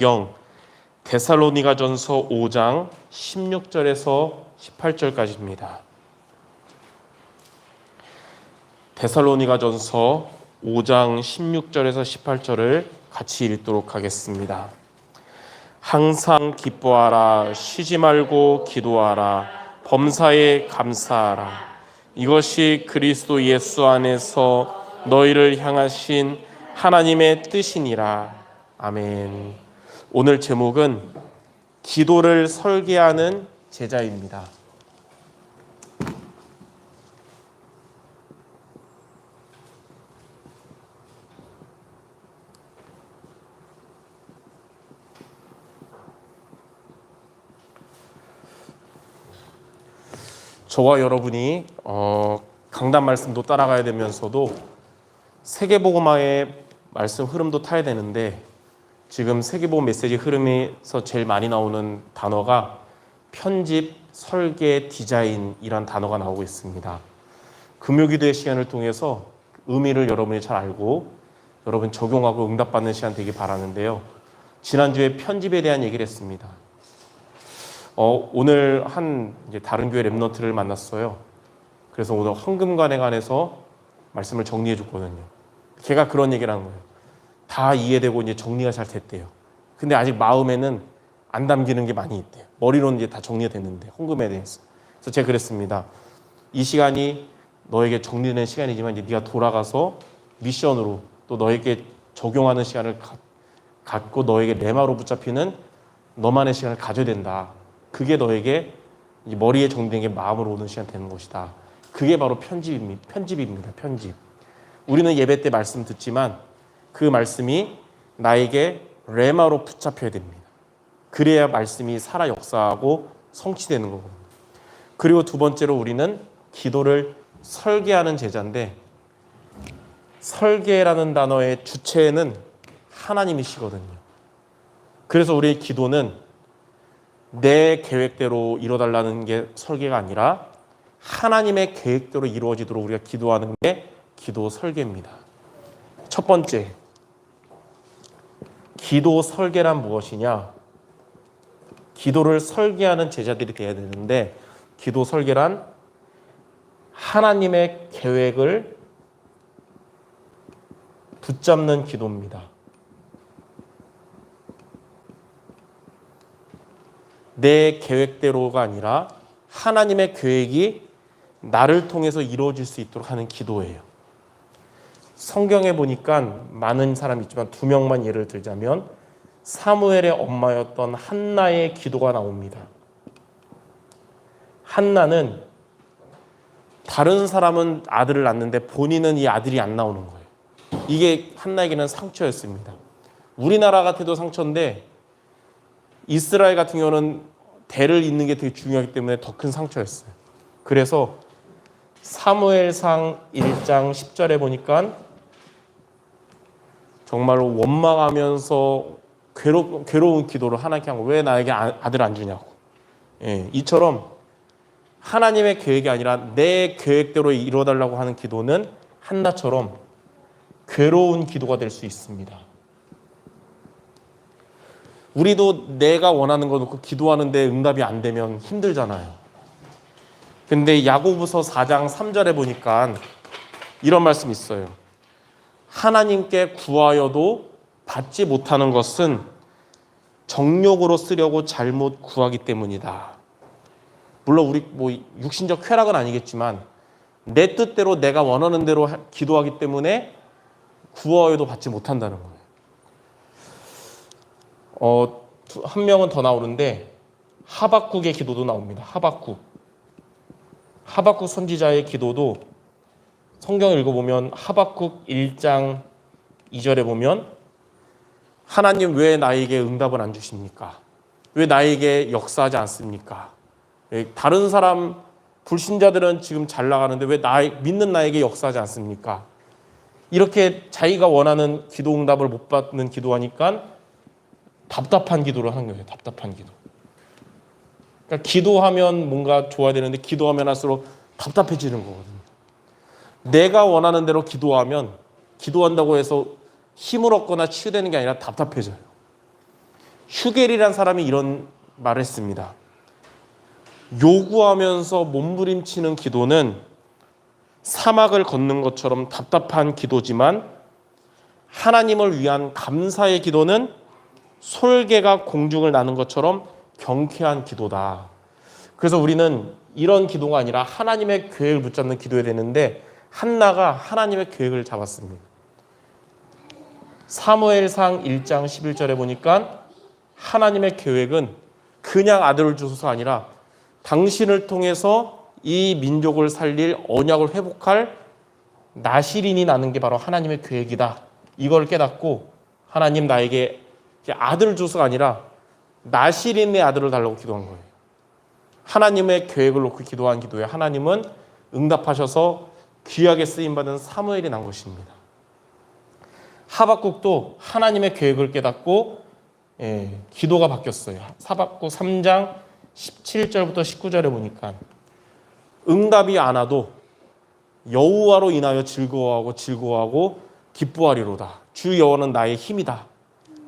영 데살로니가전서 5장 16절에서 18절까지입니다. 데살로니가전서 5장 16절에서 18절을 같이 읽도록 하겠습니다. 항상 기뻐하라, 쉬지 말고 기도하라, 범사에 감사하라. 이것이 그리스도 예수 안에서 너희를 향하신 하나님의 뜻이니라. 아멘. 오늘 제목은 기도를 설계하는 제자입니다. 저와 여러분이 강단 말씀도 따라가야 되면서도 세계복음화의 말씀 흐름도 타야 되는데, 지금 세계복음 메시지 흐름에서 제일 많이 나오는 단어가 편집, 설계, 디자인이란 단어가 나오고 있습니다. 금요기도의 시간을 통해서 의미를 여러분이 잘 알고 여러분 적용하고 응답받는 시간 되길 바라는데요. 지난주에 편집에 대한 얘기를 했습니다. 오늘 이제 다른 교회 랩넌트를 만났어요. 그래서 오늘 헌금관에 관해서 말씀을 정리해 줬거든요. 걔가 그런 얘기를 하는 거예요. 다 이해되고 이제 정리가 잘 됐대요. 근데 아직 마음에는 안 담기는 게 많이 있대요. 머리로는 이제 다 정리가 됐는데, 헌금에 대해서. 그래서 제가 그랬습니다. 이 시간이 너에게 정리되는 시간이지만 이제 네가 돌아가서 미션으로 또 너에게 적용하는 시간을 갖고 너에게 레마로 붙잡히는 너만의 시간을 가져야 된다. 그게 너에게 이제 머리에 정리된 게 마음으로 오는 시간 되는 것이다. 그게 바로 편집입니다. 편집. 우리는 예배 때 말씀 듣지만 그 말씀이 나에게 레마로 붙잡혀야 됩니다. 그래야 말씀이 살아 역사하고 성취되는 거거든요. 그리고 두 번째로 우리는 기도를 설계하는 제자인데, 설계라는 단어의 주체는 하나님이시거든요. 그래서 우리의 기도는 내 계획대로 이뤄달라는 게 설계가 아니라 하나님의 계획대로 이루어지도록 우리가 기도하는 게 기도 설계입니다. 첫 번째, 기도 설계란 무엇이냐? 기도를 설계하는 제자들이 되어야 되는데, 기도 설계란 하나님의 계획을 붙잡는 기도입니다. 내 계획대로가 아니라 하나님의 계획이 나를 통해서 이루어질 수 있도록 하는 기도예요. 성경에 보니까 많은 사람이 있지만 두 명만 예를 들자면 사무엘의 엄마였던 한나의 기도가 나옵니다. 한나는 다른 사람은 아들을 낳는데 본인은 이 아들이 안 나오는 거예요. 이게 한나에게는 상처였습니다. 우리나라 같아도 상처인데 이스라엘 같은 경우는 대를 잇는 게 되게 중요하기 때문에 더 큰 상처였어요. 그래서 사무엘상 1장 10절에 보니까 정말로 원망하면서 괴로운 기도를 하나님께 한 거예요. 왜 나에게 아들 안 주냐고. 이처럼 하나님의 계획이 아니라 내 계획대로 이루어달라고 하는 기도는 한나처럼 괴로운 기도가 될 수 있습니다. 우리도 내가 원하는 거 놓고 기도하는데 응답이 안 되면 힘들잖아요. 근데 야고보서 4장 3절에 보니까 이런 말씀이 있어요. 하나님께 구하여도 받지 못하는 것은 정욕으로 쓰려고 잘못 구하기 때문이다. 물론 우리 육신적 쾌락은 아니겠지만 내 뜻대로 내가 원하는 대로 기도하기 때문에 구하여도 받지 못한다는 거예요. 한 명은 더 나오는데 하박국의 기도도 나옵니다. 하박국 선지자의 기도도 성경을 읽어보면 하박국 1장 2절에 보면 하나님 왜 나에게 응답을 안 주십니까? 왜 나에게 역사하지 않습니까? 다른 사람 불신자들은 지금 잘 나가는데 왜 믿는 나에게 역사하지 않습니까? 이렇게 자기가 원하는 기도 응답을 못 받는 기도하니까 답답한 기도를 하는 거예요. 답답한 기도. 그러니까 기도하면 뭔가 좋아야 되는데 기도하면 할수록 답답해지는 거거든요. 내가 원하는 대로 기도하면 기도한다고 해서 힘을 얻거나 치유되는 게 아니라 답답해져요. 휴겔이라는 사람이 이런 말을 했습니다. 요구하면서 몸부림치는 기도는 사막을 걷는 것처럼 답답한 기도지만 하나님을 위한 감사의 기도는 솔개가 공중을 나는 것처럼 경쾌한 기도다. 그래서 우리는 이런 기도가 아니라 하나님의 계획을 붙잡는 기도해야 되는데 한나가 하나님의 계획을 잡았습니다. 사무엘상 1장 11절에 보니까 하나님의 계획은 그냥 아들을 주소서 아니라 당신을 통해서 이 민족을 살릴 언약을 회복할 나실인이 나는 게 바로 하나님의 계획이다. 이걸 깨닫고 하나님 나에게 아들을 주소서가 아니라 나실인의 아들을 달라고 기도한 거예요. 하나님의 계획을 놓고 기도한 기도에 하나님은 응답하셔서 귀하게 쓰임받은 사무엘이 난 것입니다. 하박국도 하나님의 계획을 깨닫고 기도가 바뀌었어요. 하박국 3장 17절부터 19절에 보니까 응답이 안 와도 여호와로 인하여 즐거워하고 기뻐하리로다. 주 여호와는 나의 힘이다.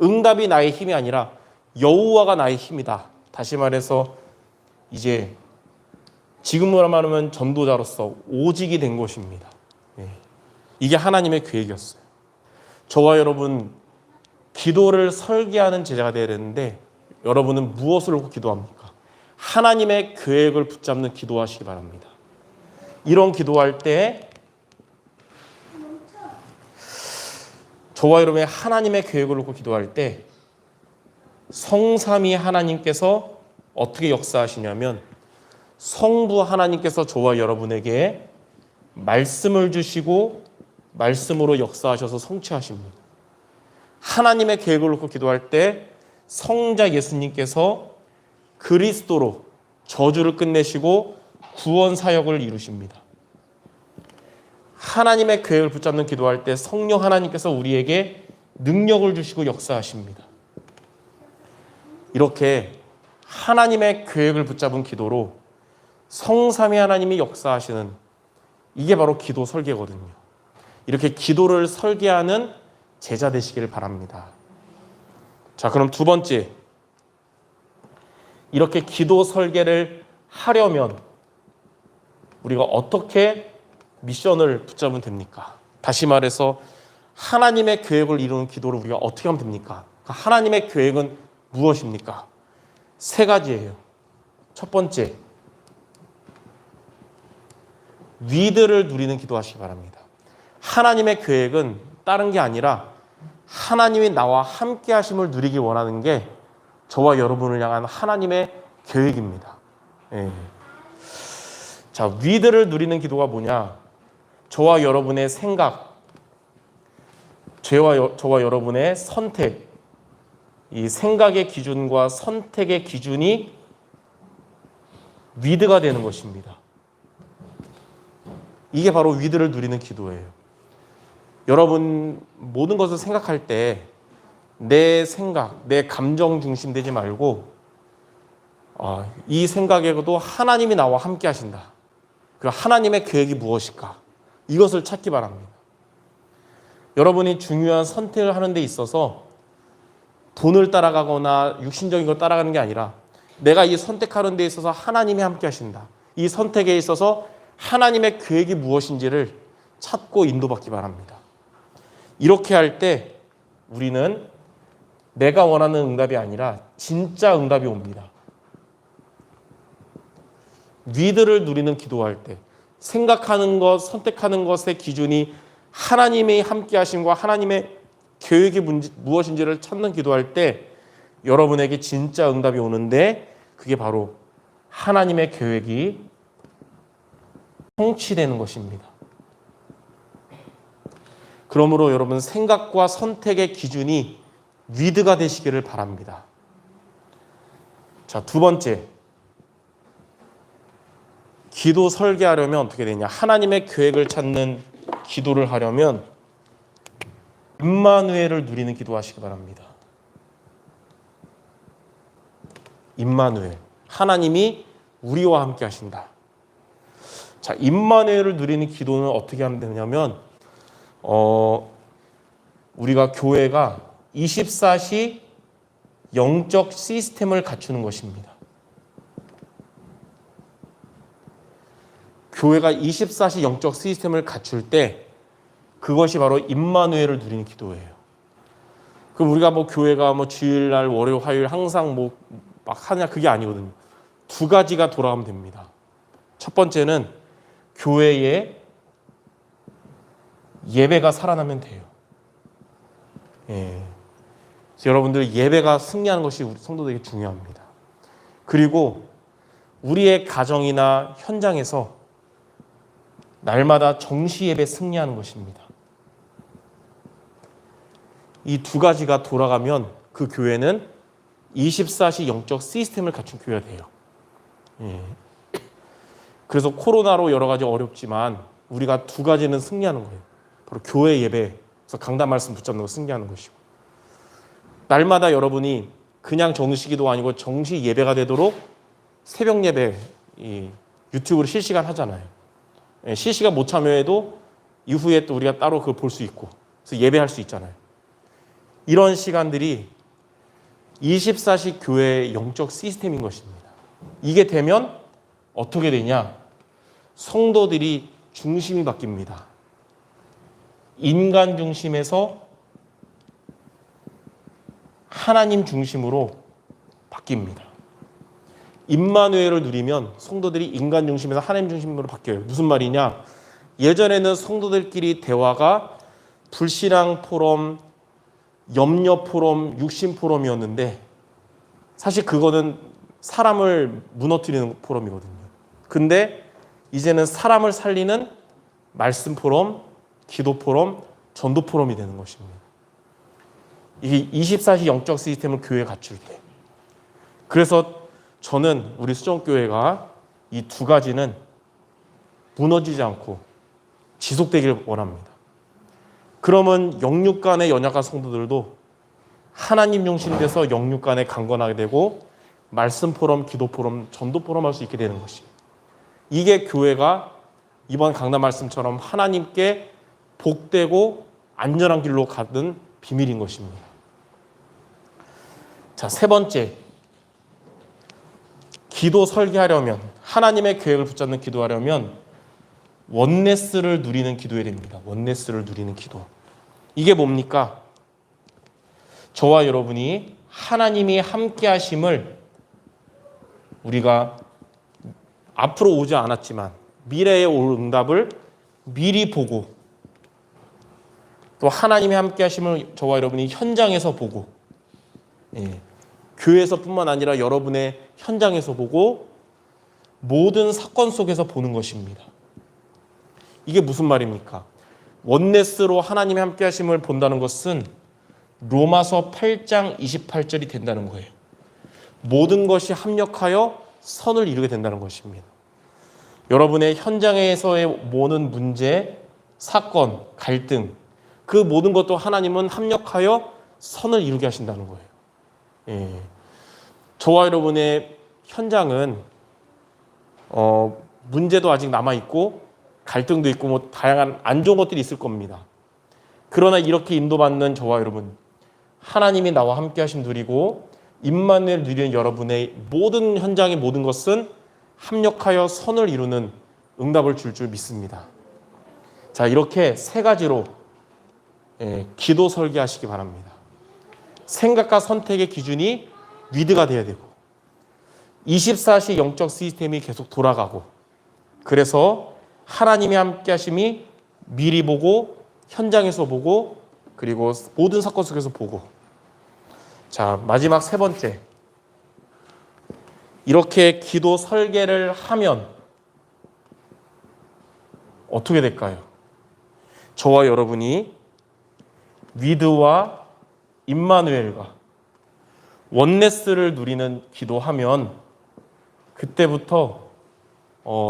응답이 나의 힘이 아니라 여호와가 나의 힘이다. 다시 말해서 이제 지금으로 말하면 전도자로서 오직이 된 것입니다. 이게 하나님의 계획이었어요. 저와 여러분 기도를 설계하는 제자가 되어야 되는데 여러분은 무엇을 놓고 기도합니까? 하나님의 계획을 붙잡는 기도하시기 바랍니다. 이런 기도할 때 저와 여러분의 하나님의 계획을 놓고 기도할 때 성삼위 하나님께서 어떻게 역사하시냐면 성부 하나님께서 저와 여러분에게 말씀을 주시고 말씀으로 역사하셔서 성취하십니다. 하나님의 계획을 놓고 기도할 때 성자 예수님께서 그리스도로 저주를 끝내시고 구원 사역을 이루십니다. 하나님의 계획을 붙잡는 기도할 때 성령 하나님께서 우리에게 능력을 주시고 역사하십니다. 이렇게 하나님의 계획을 붙잡은 기도로 성삼위 하나님이 역사하시는 이게 바로 기도 설계거든요. 이렇게 기도를 설계하는 제자 되시길 바랍니다. 자, 그럼 두 번째, 이렇게 기도 설계를 하려면 우리가 어떻게 미션을 붙잡으면 됩니까? 다시 말해서 하나님의 계획을 이루는 기도를 우리가 어떻게 하면 됩니까? 하나님의 계획은 무엇입니까? 세 가지예요. 첫 번째, 위드를 누리는 기도하시기 바랍니다. 하나님의 계획은 다른 게 아니라 하나님이 나와 함께 하심을 누리기 원하는 게 저와 여러분을 향한 하나님의 계획입니다. 자, 위드를 누리는 기도가 뭐냐? 저와 여러분의 생각, 저와 여러분의 선택, 이 생각의 기준과 선택의 기준이 위드가 되는 것입니다. 이게 바로 위드를 누리는 기도예요. 여러분 모든 것을 생각할 때 내 생각, 내 감정 중심 되지 말고 이 생각에도 하나님이 나와 함께 하신다. 그 하나님의 계획이 무엇일까? 이것을 찾기 바랍니다. 여러분이 중요한 선택을 하는 데 있어서 돈을 따라가거나 육신적인 걸 따라가는 게 아니라 내가 이 선택하는 데 있어서 하나님이 함께 하신다. 이 선택에 있어서 하나님의 계획이 무엇인지를 찾고 인도받기 바랍니다. 이렇게 할 때 우리는 내가 원하는 응답이 아니라 진짜 응답이 옵니다. 위드를 누리는 기도할 때 생각하는 것, 선택하는 것의 기준이 하나님의 함께 하심과 하나님의 계획이 무엇인지를 찾는 기도할 때 여러분에게 진짜 응답이 오는데 그게 바로 하나님의 계획이 성취되는 것입니다. 그러므로 여러분 생각과 선택의 기준이 위드가 되시기를 바랍니다. 자, 두 번째, 기도 설계하려면 어떻게 되냐? 하나님의 계획을 찾는 기도를 하려면 임마누엘을 누리는 기도하시기 바랍니다. 임마누엘, 하나님이 우리와 함께 하신다. 자, 임마누엘을 누리는 기도는 어떻게 하면 되냐면 우리가 교회가 24시 영적 시스템을 갖추는 것입니다. 교회가 24시 영적 시스템을 갖출 때 그것이 바로 임마누엘을 누리는 기도예요. 그럼 우리가 교회가 주일날, 월요일, 화요일 항상 막 하냐 그게 아니거든요. 두 가지가 돌아가면 됩니다. 첫 번째는 교회에 예배가 살아나면 돼요. 그래서 여러분들 예배가 승리하는 것이 우리 성도들에게 중요합니다. 그리고 우리의 가정이나 현장에서 날마다 정시 예배 승리하는 것입니다. 이 두 가지가 돌아가면 그 교회는 24시 영적 시스템을 갖춘 교회가 돼요. 그래서 코로나로 여러 가지 어렵지만 우리가 두 가지는 승리하는 거예요. 바로 교회 예배에서 강단 말씀 붙잡는 거 승리하는 것이고, 날마다 여러분이 그냥 정시기도 아니고 정시 예배가 되도록 새벽 예배 유튜브로 실시간 하잖아요. 실시간 못 참여해도 이후에 또 우리가 따로 그걸 볼 수 있고, 그래서 예배할 수 있잖아요. 이런 시간들이 24시 교회의 영적 시스템인 것입니다. 이게 되면 어떻게 되냐? 성도들이 중심이 바뀝니다. 인간 중심에서 하나님 중심으로 바뀝니다. 임마누엘을 누리면 성도들이 인간 중심에서 하나님 중심으로 바뀌어요. 무슨 말이냐? 예전에는 성도들끼리 대화가 불신앙 포럼, 염려 포럼, 육신 포럼이었는데 사실 그거는 사람을 무너뜨리는 포럼이거든요. 근데 이제는 사람을 살리는 말씀 포럼, 기도 포럼, 전도 포럼이 되는 것입니다. 이게 24시 영적 시스템을 교회에 갖출 때. 그래서 저는 우리 수정교회가 이 두 가지는 무너지지 않고 지속되기를 원합니다. 그러면 영육 간의 연약한 성도들도 하나님 중심돼서 영육 간에 강건하게 되고 말씀 포럼, 기도 포럼, 전도 포럼 할 수 있게 되는 것입니다. 이게 교회가 이번 강단 말씀처럼 하나님께 복되고 안전한 길로 가는 비밀인 것입니다. 자, 세 번째. 기도 설계하려면, 하나님의 계획을 붙잡는 기도하려면 원네스를 누리는 기도해야 됩니다. 원네스를 누리는 기도. 이게 뭡니까? 저와 여러분이 하나님이 함께 하심을 우리가 앞으로 오지 않았지만 미래에 올 응답을 미리 보고, 또 하나님이 함께 하심을 저와 여러분이 현장에서 보고, 교회에서뿐만 아니라 여러분의 현장에서 보고 모든 사건 속에서 보는 것입니다. 이게 무슨 말입니까? 원네스로 하나님이 함께 하심을 본다는 것은 로마서 8장 28절이 된다는 거예요. 모든 것이 합력하여 선을 이루게 된다는 것입니다. 여러분의 현장에서의 모든 문제, 사건, 갈등, 그 모든 것도 하나님은 합력하여 선을 이루게 하신다는 거예요. 저와 여러분의 현장은 문제도 아직 남아있고 갈등도 있고 다양한 안 좋은 것들이 있을 겁니다. 그러나 이렇게 인도받는 저와 여러분, 하나님이 나와 함께 하심 누리고 임마누엘 누리는 여러분의 모든 현장의 모든 것은 합력하여 선을 이루는 응답을 줄 믿습니다. 자, 이렇게 세 가지로 기도 설계하시기 바랍니다. 생각과 선택의 기준이 위드가 돼야 되고 24시 영적 시스템이 계속 돌아가고, 그래서 하나님의 함께 하심이 미리 보고 현장에서 보고 그리고 모든 사건 속에서 보고. 자, 마지막 세 번째. 이렇게 기도 설계를 하면 어떻게 될까요? 저와 여러분이 위드와 임마누엘과 원네스를 누리는 기도하면 그때부터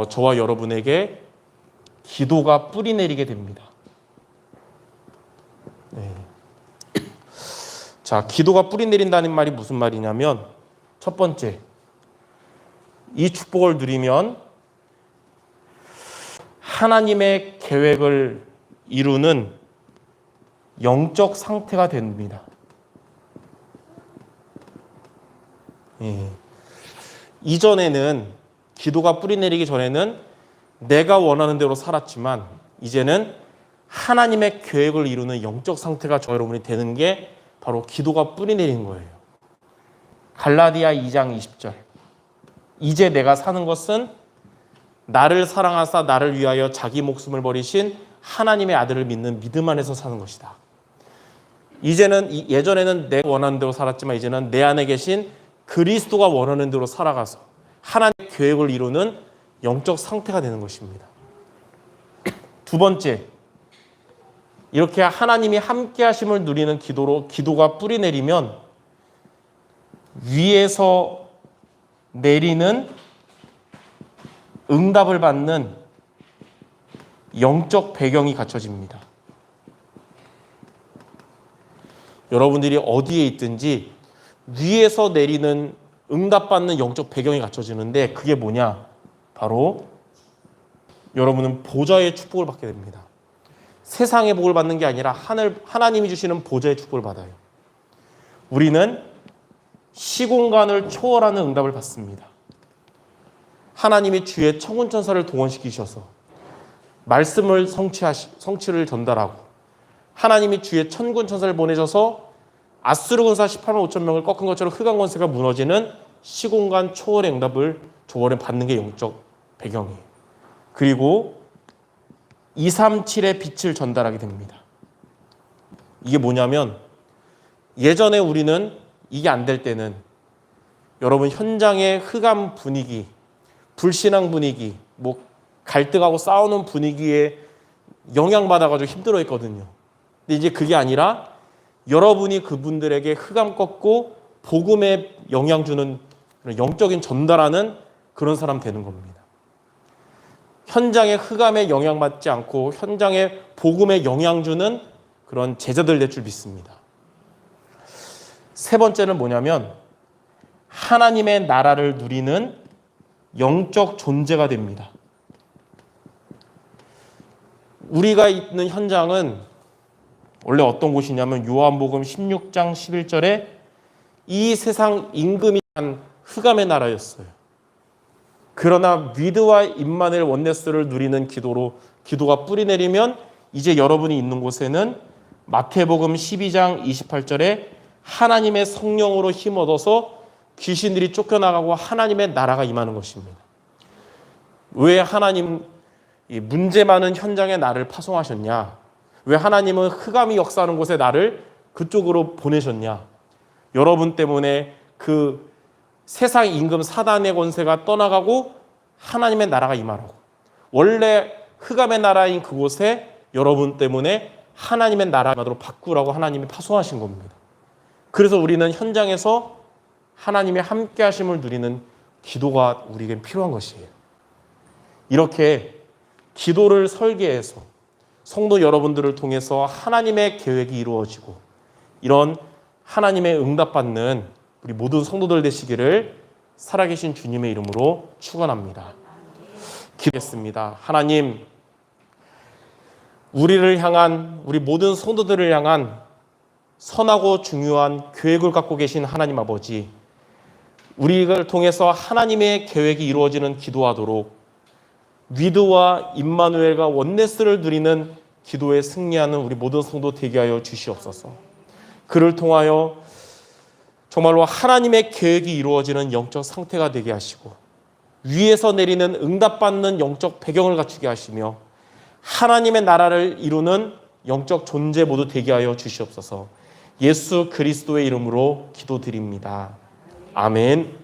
저와 여러분에게 기도가 뿌리 내리게 됩니다. 자, 기도가 뿌리 내린다는 말이 무슨 말이냐면, 첫 번째, 이 축복을 누리면 하나님의 계획을 이루는 영적 상태가 됩니다. 예. 이전에는 기도가 뿌리내리기 전에는 내가 원하는 대로 살았지만 이제는 하나님의 계획을 이루는 영적 상태가 저 여러분이 되는 게 바로 기도가 뿌리내리는 거예요. 갈라디아 2장 20절. 이제 내가 사는 것은 나를 사랑하사 나를 위하여 자기 목숨을 버리신 하나님의 아들을 믿는 믿음 안에서 사는 것이다. 이제는 예전에는 내가 원하는 대로 살았지만 이제는 내 안에 계신 그리스도가 원하는 대로 살아가서 하나님의 계획을 이루는 영적 상태가 되는 것입니다. 두 번째, 이렇게 하나님이 함께 하심을 누리는 기도로 기도가 뿌리내리면 위에서 내리는 응답을 받는 영적 배경이 갖춰집니다. 여러분들이 어디에 있든지 위에서 내리는 응답받는 영적 배경이 갖춰지는데 그게 뭐냐? 바로 여러분은 보좌의 축복을 받게 됩니다. 세상의 복을 받는 게 아니라 하나님이 주시는 보좌의 축복을 받아요. 우리는 시공간을 초월하는 응답을 받습니다. 하나님이 주의 천군천사를 동원시키셔서 말씀을 성취를 전달하고 하나님이 주의 천군천사를 보내셔서 아수르 군사 18만 5천 명을 꺾은 것처럼 흑암 권세가 무너지는 시공간 초월의 응답을 저번에 받는 게 영적 배경이에요. 그리고 237의 빛을 전달하게 됩니다. 이게 뭐냐면 예전에 우리는 이게 안 될 때는 여러분 현장의 흑암 분위기, 불신앙 분위기, 뭐 갈등하고 싸우는 분위기에 영향받아가지고 힘들어했거든요. 근데 이제 그게 아니라 여러분이 그분들에게 흑암 꺾고 복음에 영향 주는 영적인 전달하는 그런 사람 되는 겁니다. 현장의 흑암에 영향받지 않고 현장의 복음에 영향 주는 그런 제자들 될 줄 믿습니다. 세 번째는 뭐냐면 하나님의 나라를 누리는 영적 존재가 됩니다. 우리가 있는 현장은 원래 어떤 곳이냐면 요한복음 16장 11절에 이 세상 임금이 한 흑암의 나라였어요. 그러나 위드와 임마누엘 원네스를 누리는 기도가 뿌리내리면 이제 여러분이 있는 곳에는 마태복음 12장 28절에 하나님의 성령으로 힘 얻어서 귀신들이 쫓겨나가고 하나님의 나라가 임하는 것입니다. 왜 하나님 문제 많은 현장에 나를 파송하셨냐? 왜 하나님은 흑암이 역사하는 곳에 나를 그쪽으로 보내셨냐? 여러분 때문에 그 세상 임금 사단의 권세가 떠나가고 하나님의 나라가 임하라고. 원래 흑암의 나라인 그곳에 여러분 때문에 하나님의 나라로 바꾸라고 하나님이 파송하신 겁니다. 그래서 우리는 현장에서 하나님의 함께 하심을 누리는 기도가 우리에게 필요한 것이에요. 이렇게 기도를 설계해서 성도 여러분들을 통해서 하나님의 계획이 이루어지고 이런 하나님의 응답받는 우리 모든 성도들 되시기를 살아계신 주님의 이름으로 축원합니다. 기도하겠습니다. 하나님, 우리를 향한 우리 모든 성도들을 향한 선하고 중요한 계획을 갖고 계신 하나님 아버지, 우리를 통해서 하나님의 계획이 이루어지는 기도하도록 위드와 임마누엘과 원네스를 누리는 기도에 승리하는 우리 모든 성도 되게 하여 주시옵소서. 그를 통하여 정말로 하나님의 계획이 이루어지는 영적 상태가 되게 하시고 위에서 내리는 응답받는 영적 배경을 갖추게 하시며 하나님의 나라를 이루는 영적 존재 모두 되게 하여 주시옵소서. 예수 그리스도의 이름으로 기도드립니다. 아멘.